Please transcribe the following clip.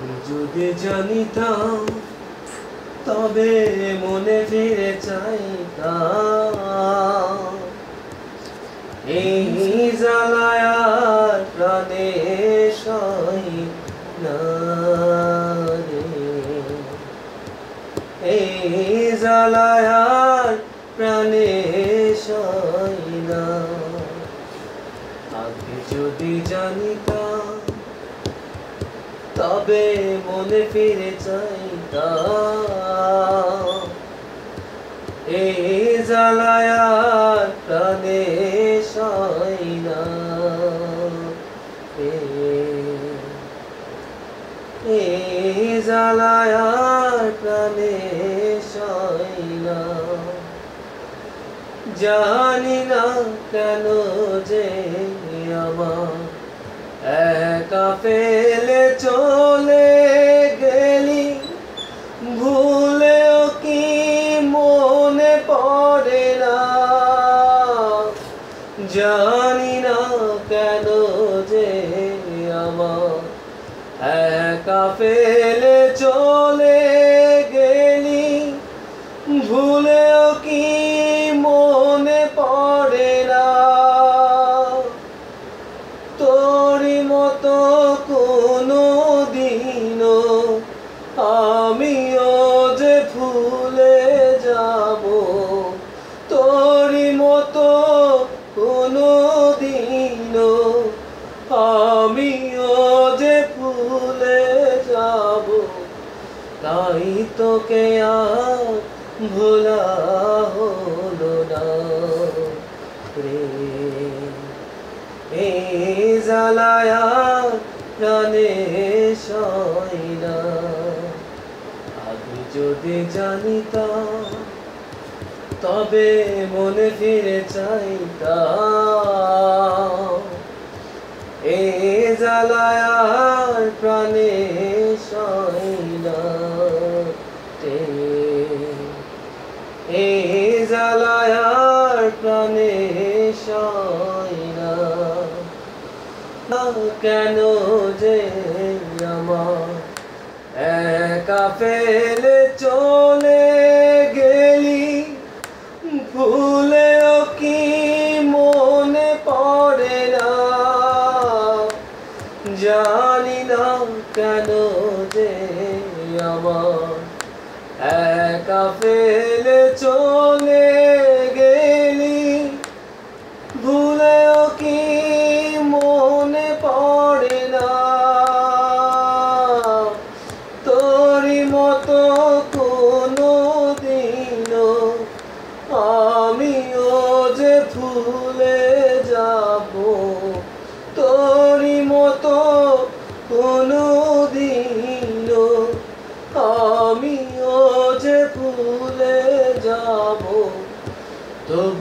যদি জানিতাম তবে মনে ফিরে চাইতাম। এই জ্বালায় আর প্রাণে সই না রে, এই জ্বালায় আর প্রাণে সই না। আগে যদি জানিতাম তবে মনে ফিরে চাইতাম। এই জ্বালায় আর প্রাণে সই না, এই জ্বালায় আর প্রাণে সই না। জানি না কেন যে আমার একা ফেলে চলে গেলি, ভুলেও কি মনে পড়ে না। জানি না কেন যে আমার একা ফেলে চলে গেলি, ভুলেও কি মনে পড়ে না। তোরই মতো কোনো দিনও আমিও যে ভুলে যাব, তোরই মতো কোনো দিনও আমিও যে ভুলে যাব। তাই তোকে আর ভোলা হলো না রে, এই জ্বালায় আর প্রাণে সই না। আগে যদি জানিতাম তবে মনে ফিরে চাইতাম। এই জ্বালায় আর প্রাণে সই না, এই জ্বালায় আর প্রাণে সই না। কেন যে আমার একা ফেলে চলে গেলি, ভুলেও কি মনে পড়ে না। জানি না কেন যে আমার একা ফেলে চলে গেলি, ভুলেও কি মনে পড়ে না। তোরই মতো কোনো দিনও আমিও যে ভুলে যাব, তোরই মতো কোনো দিনও আমিও যে ভুলে যাব। তবু